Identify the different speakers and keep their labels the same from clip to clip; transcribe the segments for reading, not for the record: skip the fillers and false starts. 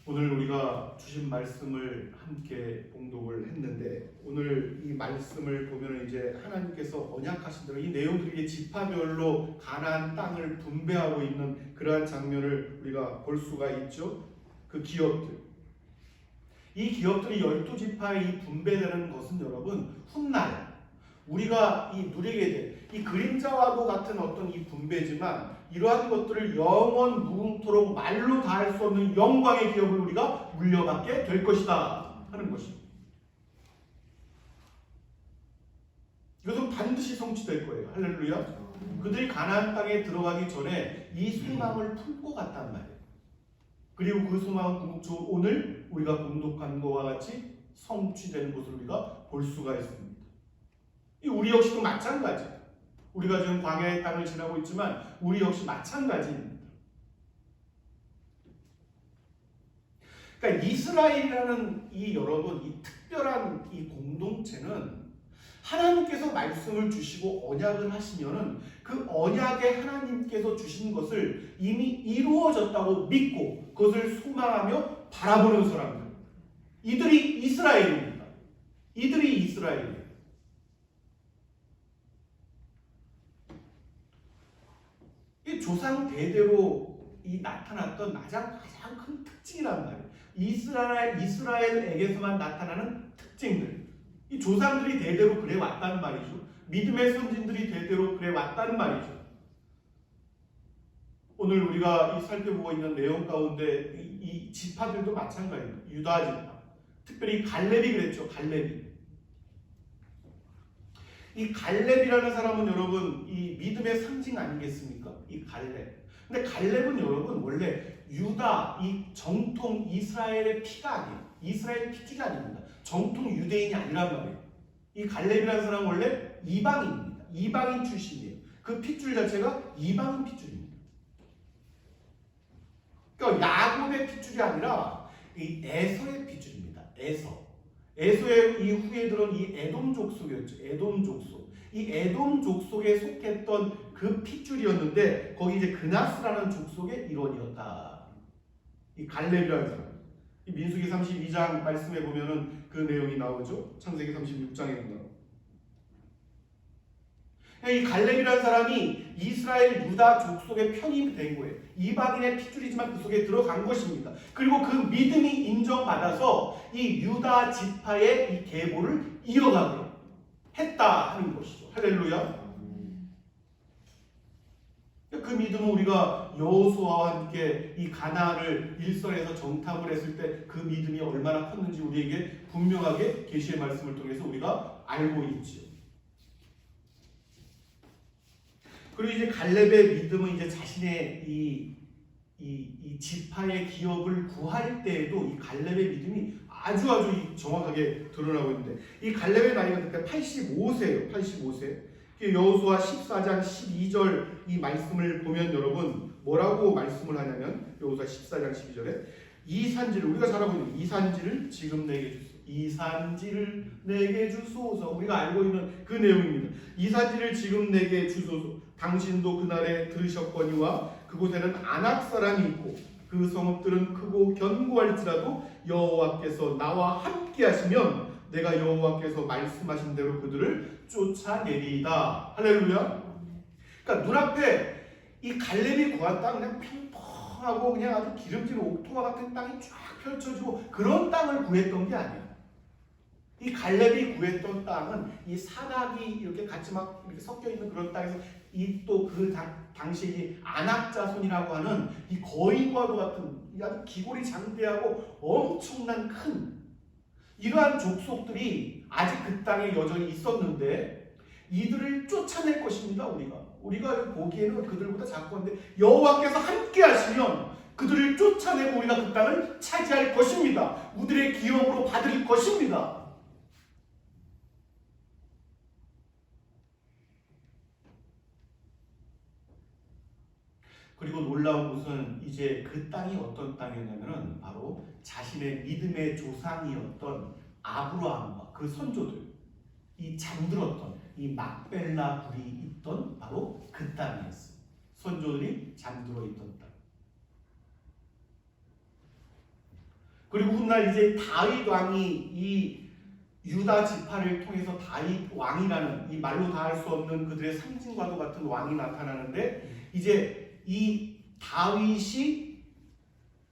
Speaker 1: 오늘 우리가 주신 말씀을 함께 봉독을 했는데 오늘 이 말씀을 보면 이제 하나님께서 언약하신 대로 이 내용들이 지파별로 가나안 땅을 분배하고 있는 그러한 장면을 우리가 볼 수가 있죠. 그 기업들. 이 기업들이 12지파에 이 분배되는 것은 여러분 훗날 우리가 이 누리게 될 이 그림자와도 같은 어떤 이 분배지만 이러한 것들을 영원 무궁토록 말로 다 할 수 없는 영광의 기업을 우리가 물려받게 될 것이다 하는 것입니다. 이것은 반드시 성취될 거예요. 할렐루야. 그들이 가나안 땅에 들어가기 전에 이 소망을 품고 갔단 말이에요. 그리고 그 소망은 오늘 우리가 봉독한 것과 같이 성취되는 것을 우리가 볼 수가 있습니다. 우리 역시도 마찬가지예요. 우리가 지금 광야의 땅을 지나고 있지만 우리 역시 마찬가지입니다. 그러니까 이스라엘이라는 이 여러분 이 특별한 이 공동체는 하나님께서 말씀을 주시고 언약을 하시면은 그 언약에 하나님께서 주신 것을 이미 이루어졌다고 믿고 그것을 소망하며 바라보는 사람들. 이들이 이스라엘입니다. 이들이 이스라엘이에요. 이 조상 대대로 이 나타났던 가장 큰 특징이란 말이에요. 이스라엘에게서만 나타나는 특징들. 이 조상들이 대대로 그래 왔다는 말이죠. 믿음의 선진들이 대대로 그래 왔다는 말이죠. 오늘 우리가 살펴보고 있는 내용 가운데 이 지파들도 마찬가지입니다. 유다 지파. 특별히 갈렙이 그랬죠. 갈렙이. 이 갈렙이라는 사람은 여러분 이 믿음의 상징 아니겠습니까? 이 갈렙. 근데 갈렙은 여러분 원래 유다 이 정통 이스라엘의 피가 아니에요. 이스라엘 피줄이 아닙니다. 정통 유대인이 아니란 말이에요. 이 갈렙이라는 사람은 원래 이방인입니다. 이방인 출신이에요. 그 핏줄 자체가 이방인 핏줄입니다. 그러니까 야곱의 핏줄이 아니라 이 에서의 핏줄입니다. 에서의 이후에 들은 이 에돔 족속이었죠. 에돔 족속. 이 에돔 족속에 속했던 그 핏줄이었는데 거기 이제 그나스라는 족속의 일원이었다. 이 갈렙이라는 사람. 이 민수기 32장 말씀해 보면은 그 내용이 나오죠. 창세기 36장에 보면. 이 갈렙이라는 사람이 이스라엘 유다 족속의 편입이 된 거예요. 이방인의 핏줄이지만 그 속에 들어간 것입니다. 그리고 그 믿음이 인정받아서 이 유다 지파의 이 계보를 이어가게 했다 하는 것이죠. 할렐루야. 그 믿음은 우리가 여호수아와 함께 이 가나안을 일선에서 정탐을 했을 때 그 믿음이 얼마나 컸는지 우리에게 분명하게 계시의 말씀을 통해서 우리가 알고 있지요. 그리고 이제 갈렙의 믿음은 이제 자신의 이 지파의 기업을 구할 때에도 이 갈렙의 믿음이 아주 정확하게 드러나고 있는데 이 갈렙의 나이가 그때 85세예요. 85세. 여호수아 14장 12절 이 말씀을 보면 여러분 뭐라고 말씀을 하냐면 여호수아 14장 12절에 이 산지를 우리가 잘 알고 있는 이 산지를 지금 내게 주소서. 이 산지를 내게 주소서. 우리가 알고 있는 그 내용입니다. 이 산지를 지금 내게 주소서. 당신도 그날에 들으셨거니와 그곳에는 아낙 사람이 있고 그 성읍들은 크고 견고할지라도 여호와께서 나와 함께 하시면 내가 여호와께서 말씀하신 대로 그들을 쫓아내리이다. 할렐루야. 그러니까 눈앞에 이 갈렙이 구한 땅 그냥 평평하고 그냥 아주 기름진 옥토와 같은 땅이 쫙 펼쳐지고 그런 땅을 구했던 게 아니에요. 이 갈렙이 구했던 땅은 이 산악이 이렇게 같이 막 이렇게 섞여 있는 그런 땅에서 이 또 그 당시 이 아낙 자손이라고 하는 이 거인과도 같은 아주 기골이 장대하고 엄청난 큰 이러한 족속들이 아직 그 땅에 여전히 있었는데 이들을 쫓아낼 것입니다. 우리가 보기에는 그들보다 작고한데 여호와께서 함께 하시면 그들을 쫓아내고 우리가 그 땅을 차지할 것입니다. 우리의 기업으로 받을 것입니다. 그리고 놀라운 것은 이제 그 땅이 어떤 땅이었냐면은 바로 자신의 믿음의 조상이었던 아브라함과 그 선조들 이 잠들었던 이 막벨라 불이 있던 바로 그 땅이었어요. 선조들이 잠들어 있던 땅. 그리고 훗날 이제 다윗 왕이 이 유다 지파를 통해서 다윗 왕이라는 이 말로 다 할 수 없는 그들의 상징과도 같은 왕이 나타나는데, 이제 이 다윗이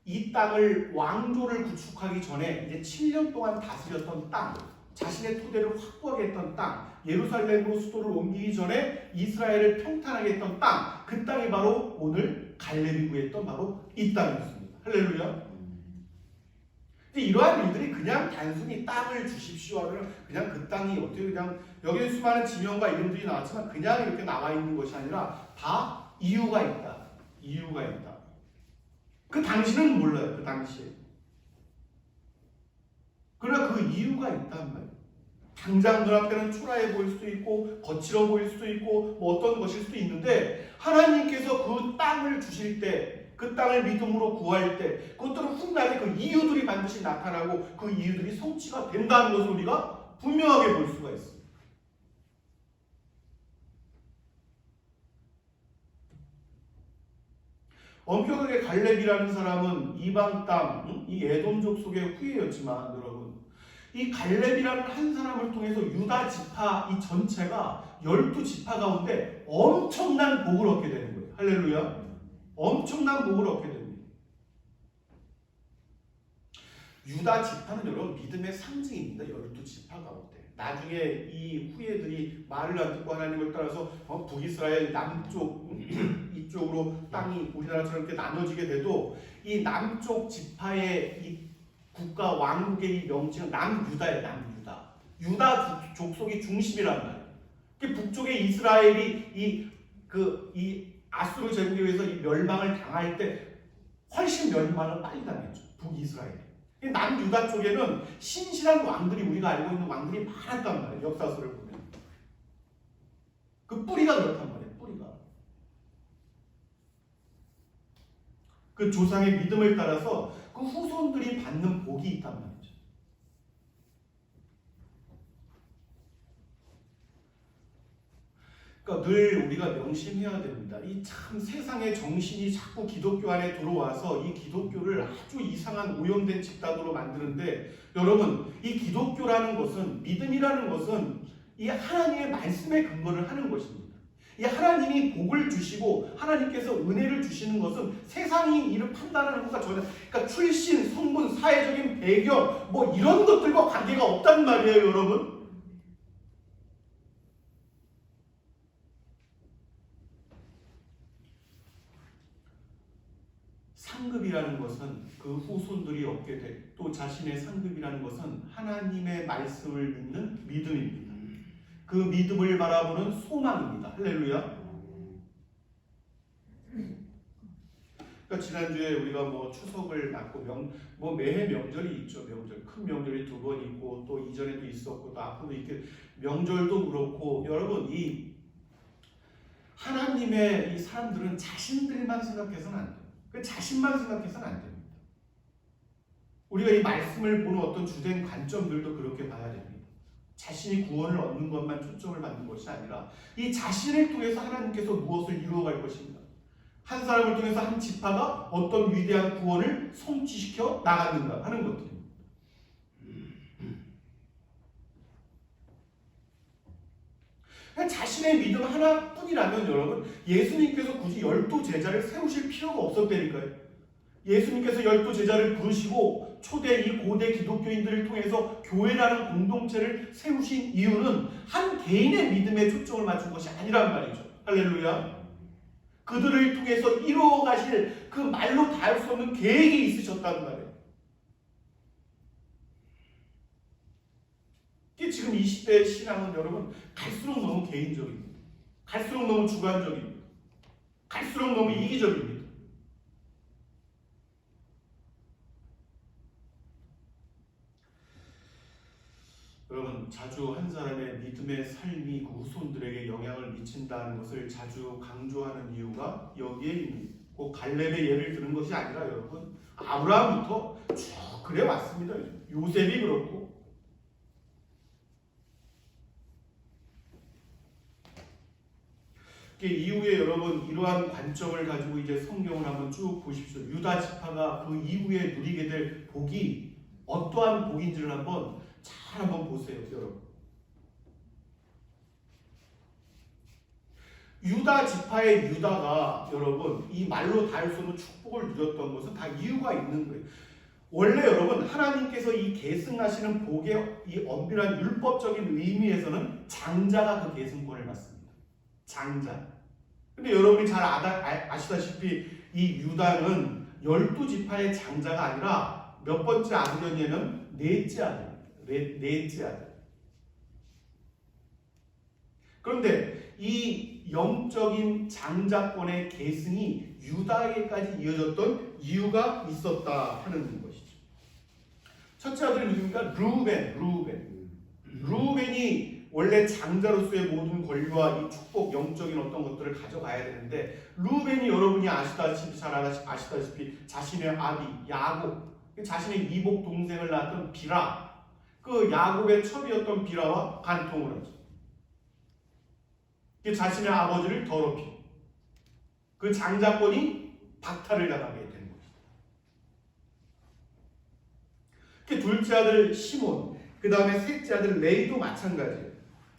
Speaker 1: 이 땅을 왕조를 구축하기 전에 이제 7년 동안 다스렸던 땅, 자신의 토대를 확보하게 했던 땅, 예루살렘으로 수도를 옮기기 전에 이스라엘을 평탄하게 했던 땅, 그 땅이 바로 오늘 갈렙이 구했던 바로 이 땅이었습니다. 할렐루야. 이러한 일들이 그냥 단순히 땅을 주십시오 하면 그냥 그 땅이 어떻게 그냥 여기에 수많은 지명과 이름들이 나왔지만 그냥 이렇게 나와 있는 것이 아니라 다 이유가 있다. 이유가 있다. 그 당시는 몰라요. 그 당시에. 그러나 그 이유가 있단 말이에요. 당장 눈앞에는 초라해 보일 수도 있고 거칠어 보일 수도 있고 뭐 어떤 것일 수도 있는데, 하나님께서 그 땅을 주실 때, 그 땅을 믿음으로 구할 때 그것들은 훗날에 그 이유들이 반드시 나타나고 그 이유들이 성취가 된다는 것을 우리가 분명하게 볼 수가 있습니다. 엄격하게 갈렙이라는 사람은 이방 땅, 이 에돔족 속의 후예였지만, 여러분, 이 갈렙이라는 한 사람을 통해서 유다 지파 이 전체가 12지파 가운데 엄청난 복을 얻게 되는 거예요. 할렐루야. 엄청난 복을 얻게 됩니다. 유다 지파는 여러분 믿음의 상징입니다. 12지파 가운데. 나중에 이 후예들이 말을 안 듣고 하나님을 따라서 북이스라엘 남쪽 이쪽으로 땅이 우리나라처럼 이렇게 나눠지게 돼도 이 남쪽 지파의 이 국가 왕국의 이 명칭은 남유다예요. 남유다. 유다 족속이 중심이란 말이에요. 북쪽에 이스라엘이 이 아수르 제국에 의해서 이 멸망을 당할 때 훨씬 멸망을 빨리 당했죠. 북이스라엘이. 남유다 쪽에는 신실한 왕들이, 우리가 알고 있는 왕들이 많았단 말이에요. 역사서를 보면. 그 뿌리가 그렇단 말이에요. 뿌리가. 그 조상의 믿음을 따라서 그 후손들이 받는 복이 있단 말이죠. 그러니까 늘 우리가 명심해야 됩니다. 이 참 세상의 정신이 자꾸 기독교 안에 들어와서 이 기독교를 아주 이상한 오염된 집단으로 만드는데, 여러분, 이 기독교라는 것은, 믿음이라는 것은 이 하나님의 말씀에 근거를 하는 것입니다. 이 하나님이 복을 주시고 하나님께서 은혜를 주시는 것은 세상이 이를 판단하는 것과 전혀, 그러니까 출신, 성분, 사회적인 배경 뭐 이런 것들과 관계가 없단 말이에요, 여러분. 상급이라는 것은 그 후손들이 얻게 될, 또 자신의 상급이라는 것은 하나님의 말씀을 믿는 믿음입니다. 그 믿음을 바라보는 소망입니다. 할렐루야. 그러니까 지난주에 우리가 뭐 추석을 맞고 매해 명절이 있죠. 명절, 큰 명절이 2번 있고 또 이전에도 있었고 또 앞으로도 있게, 명절도 그렇고, 여러분, 이 하나님의 이 사람들은 자신들만 생각해서는 안 돼요. 그 자신만 생각해서는 안 됩니다. 우리가 이 말씀을 보는 어떤 주된 관점들도 그렇게 봐야 됩니다. 자신이 구원을 얻는 것만 초점을 받는 것이 아니라 이 자신을 통해서 하나님께서 무엇을 이루어갈 것인가, 한 사람을 통해서 한 지파가 어떤 위대한 구원을 성취시켜 나가는가 하는 것들입니다. 자신의 믿음 하나뿐이라면 여러분, 예수님께서 굳이 12제자를 세우실 필요가 없었다니까요. 예수님께서 12제자를 부르시고 초대 이 고대 기독교인들을 통해서 교회라는 공동체를 세우신 이유는 한 개인의 믿음에 초점을 맞춘 것이 아니란 말이죠. 할렐루야. 그들을 통해서 이루어 가실 그 말로 다 할 수 없는 계획이 있으셨다는 말이에요. 지금 이 시대의 신앙은 여러분 갈수록 너무 개인적입니다. 갈수록 너무 주관적입니다. 갈수록 너무 이기적입니다. 여러분, 자주 한 사람의 믿음의 삶이 그 후손들에게 영향을 미친다는 것을 자주 강조하는 이유가 여기에 있는, 꼭 갈렙의 예를 드는 것이 아니라 여러분, 아브라함부터 쭉 그래 왔습니다. 요셉이 그렇고, 이후에 여러분 이러한 관점을 가지고 이제 성경을 한번 쭉 보십시오. 유다 지파가 그 이후에 누리게 될 복이 어떠한 복인지를 잘 한번 보세요, 여러분. 유다 지파의 유다가 여러분 이 말로 다 할 수 없는 축복을 누렸던 것은 다 이유가 있는 거예요. 원래 여러분 하나님께서 이 계승하시는 복의 이 엄밀한 율법적인 의미에서는 장자가 그 계승권을 받습니다. 장자. 근데 여러분이 잘 아시다시피 이 유다는 12지파의 장자가 아니라 몇 번째 아들이었냐면 넷째 아들입니다. 넷째 아들. 그런데 이 영적인 장자권의 계승이 유다에게까지 이어졌던 이유가 있었다 하는 것이죠. 첫째 아들은 누굽니까? 르우벤이 원래 장자로서의 모든 권리와 이 축복, 영적인 어떤 것들을 가져가야 되는데 르우벤이 여러분이 잘 아시다시피 자신의 아비 야곱, 자신의 이복 동생을 낳았던 비라, 그 야곱의 첩이었던 비라와 간통을 하죠. 자신의 아버지를 더럽히고 그 장자권이 박탈을 당하게 되는 것이죠. 둘째 아들 시몬, 그 다음에 셋째 아들 레이도 마찬가지예요.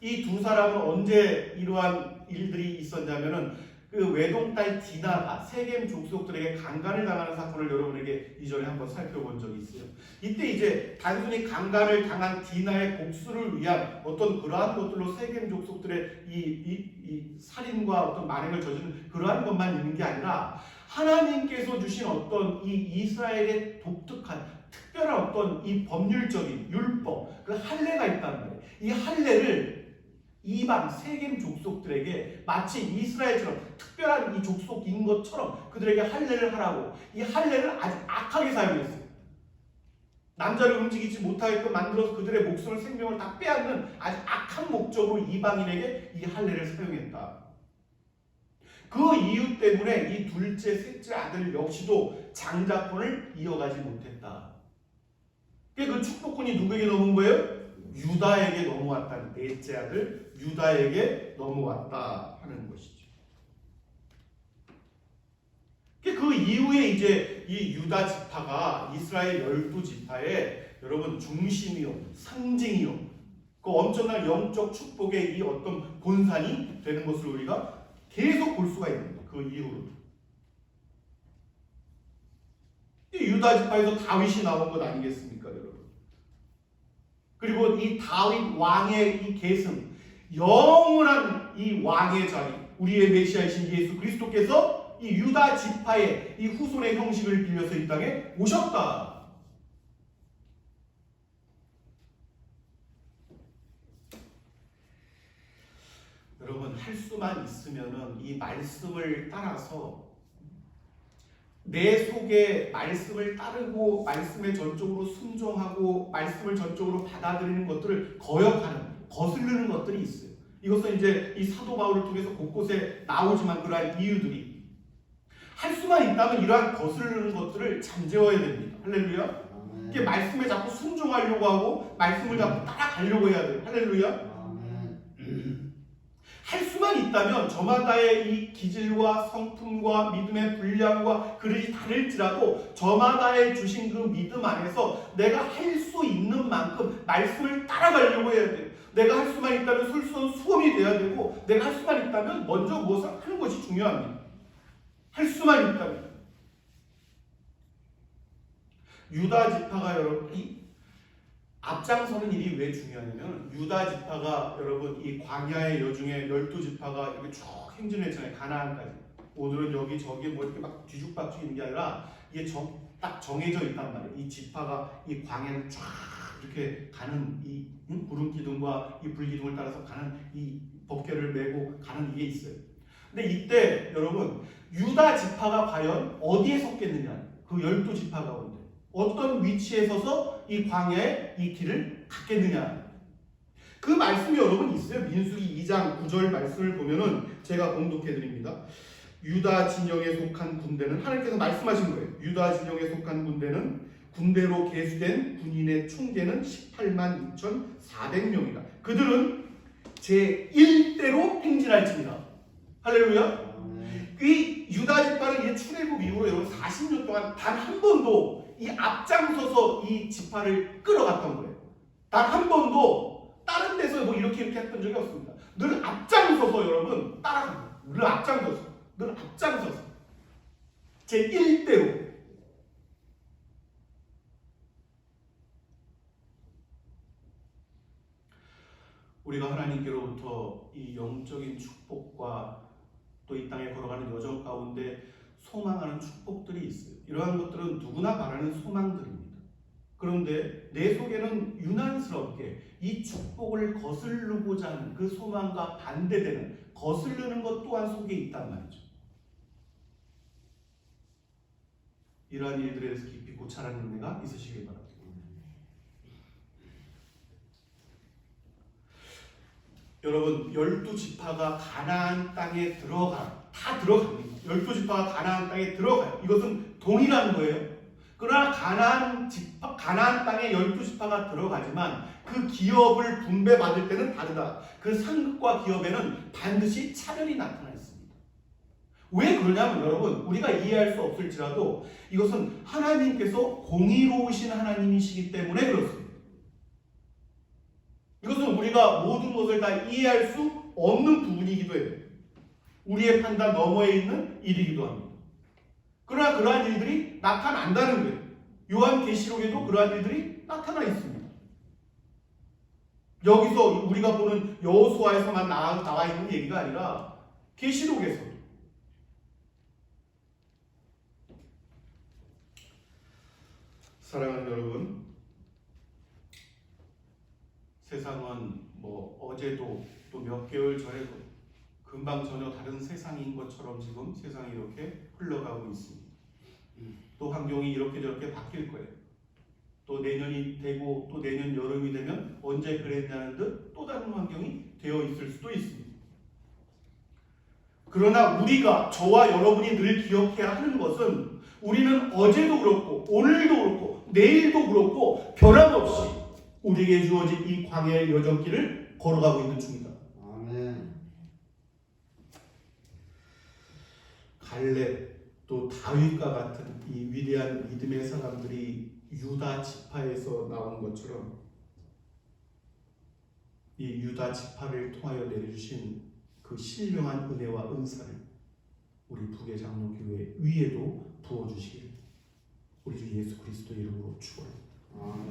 Speaker 1: 이 두 사람은 언제 이러한 일들이 있었냐면은 그 외동딸 디나가 세겜 족속들에게 강간을 당하는 사건을 여러분에게 이전에 한번 살펴본 적이 있어요. 이때 이제 단순히 강간을 당한 디나의 복수를 위한 어떤 그러한 것들로 세겜 족속들의 이 살인과 어떤 만행을 저지른 그러한 것만 있는 게 아니라 하나님께서 주신 어떤 이 이스라엘의 독특한 특별한 어떤 이 법률적인 율법, 그 할례가 있단 말이에요. 이 할례를 이방 세겜 족속들에게 마치 이스라엘처럼 특별한 이 족속인 것처럼 그들에게 할례를 하라고 이 할례를 아주 악하게 사용했어요. 남자를 움직이지 못하게끔 만들어서 그들의 목숨을 생명을 다 빼앗는 아주 악한 목적으로 이방인에게 이 할례를 사용했다. 그 이유 때문에 이 둘째, 셋째 아들 역시도 장자권을 이어가지 못했다. 그 축복권이 누구에게 넘은 거예요? 유다에게 넘어왔다는, 넷째 아들 유다에게 넘어왔다 하는 것이죠. 그 이후에 이제 이 유다 지파가 이스라엘 12지파의 여러분 중심이요, 상징이요, 그 엄청난 영적 축복의 이 어떤 본산이 되는 것을 우리가 계속 볼 수가 있는 거예요. 그 이후로. 이 유다 지파에서 다윗이 나온 것 아니겠습니까, 여러분? 그리고 이 다윗 왕의 이 계승, 영원한 이 왕의 자리, 우리의 메시아이신 예수 그리스도께서 이 유다 지파의 이 후손의 형식을 빌려서 이 땅에 오셨다. 여러분, 할 수만 있으면은 이 말씀을 따라서 내 속에 말씀을 따르고 말씀에 전적으로 순종하고 말씀을 전적으로 받아들이는 것들을 거스르는 것들이 있어요. 이것은 이제 이 사도 바울을 통해서 곳곳에 나오지만 그러한 이유들이 할 수만 있다면 이러한 거스르는 것들을 잠재워야 됩니다. 할렐루야. 이게 말씀에 자꾸 순종하려고 하고 말씀을 자꾸 따라가려고 해야 돼요. 할렐루야. 할 수만 있다면 저마다의 이 기질과 성품과 믿음의 분량과 그릇이 다를지라도 저마다의 주신 그 믿음 안에서 내가 할 수 있는 만큼 말씀을 따라가려고 해야 돼요. 내가 할 수만 있다면 솔선수범이 돼야 되고 내가 할 수만 있다면 먼저 무엇을 하는 것이 중요합니다. 할 수만 있다면. 유다 지파가 여러분 앞장서는 일이 왜 중요하냐면 유다 지파가 여러분 이 광야의 여중에 12지파가 이렇게 쭉 행진했잖아요. 가나안까지. 오늘은 여기 저기 뭐 이렇게 막 뒤죽박죽 있는 게 아니라 이게 딱 정해져 있단 말이에요. 이 지파가 이 광야를 쫙 이렇게 가는 이 구름 기둥과 이 불 기둥을 따라서 가는 이 법궤를 메고 가는 이게 있어요. 근데 이때 여러분 유다 지파가 과연 어디에 섰겠느냐? 그 12지파 가운데 어떤 위치에 서서 이 광야의 이 길을 갔겠느냐? 그 말씀이 여러분 있어요. 민수기 2장 9절 말씀을 보면은 제가 봉독해 드립니다. 유다 진영에 속한 군대는 하나님께서 말씀하신 거예요. 유다 진영에 속한 군대는 군대로 계수된 군인의 총계는 18만 2,400명이다. 그들은 제1대로 행진할지니라. 할렐루야. 이 유다 지파는 이 출애굽 이후로 여러분 40년 동안 단 한 번도 이 앞장서서 이 지파를 끌어갔던 거예요. 단 한 번도 다른 데서 뭐 이렇게 했던 적이 없습니다. 늘 앞장서서 여러분 따라갑니다. 늘 앞장서서 제 1대로. 우리가 하나님께로부터 이 영적인 축복과 또 이 땅에 걸어가는 여정 가운데 소망하는 축복들이 있어요. 이러한 것들은 누구나 바라는 소망들입니다. 그런데 내 속에는 유난스럽게 이 축복을 거스르고자 하는 그 소망과 반대되는 거스르는 것 또한 속에 있단 말이죠. 이러한 일들에 대해서 깊이 고찰하는 은혜가 있으시길 바랍니다. 여러분, 12지파가 가나안 땅에 다 들어갑니다. 12지파가 가나안 땅에 들어가요. 이것은 동일한 거예요. 그러나 가나안 땅에 12지파가 들어가지만 그 기업을 분배받을 때는 다르다. 그 상급과 기업에는 반드시 차별이 나타나 있습니다. 왜 그러냐면 여러분, 우리가 이해할 수 없을지라도 이것은 하나님께서 공의로우신 하나님이시기 때문에 그렇습니다. 이것은 우리가 모든 것을 다 이해할 수 없는 부분이기도 해요. 우리의 판단 너머에 있는 일이기도 합니다. 그러나 그러한 일들이 나타난다는 거예요. 요한계시록에도 그러한 일들이 나타나 있습니다. 여기서 우리가 보는 여호수아에서만 나와 있는 얘기가 아니라 계시록에서도. 사랑하는 여러분, 세상은 뭐 어제도 또 몇 개월 전에도 금방 전혀 다른 세상인 것처럼 지금 세상이 이렇게 흘러가고 있습니다. 또 환경이 이렇게 저렇게 바뀔 거예요. 또 내년이 되고 또 내년 여름이 되면 언제 그랬냐는 듯 또 다른 환경이 되어 있을 수도 있습니다. 그러나 우리가, 저와 여러분이 늘 기억해야 하는 것은 우리는 어제도 그렇고 오늘도 그렇고 내일도 그렇고 변함없이 우리에게 주어진 이 광야의 여정길을 걸어가고 있는 중이다.
Speaker 2: 아멘.
Speaker 1: 갈렙 또 다윗과 같은 이 위대한 믿음의 사람들이 유다 지파에서 나온 것처럼 이 유다 지파를 통하여 내려주신 그 신령한 은혜와 은사를 우리 북의 장로교회 위에도 부어주시길 우리 주 예수 그리스도 이름으로 축원합니다.
Speaker 2: 아멘.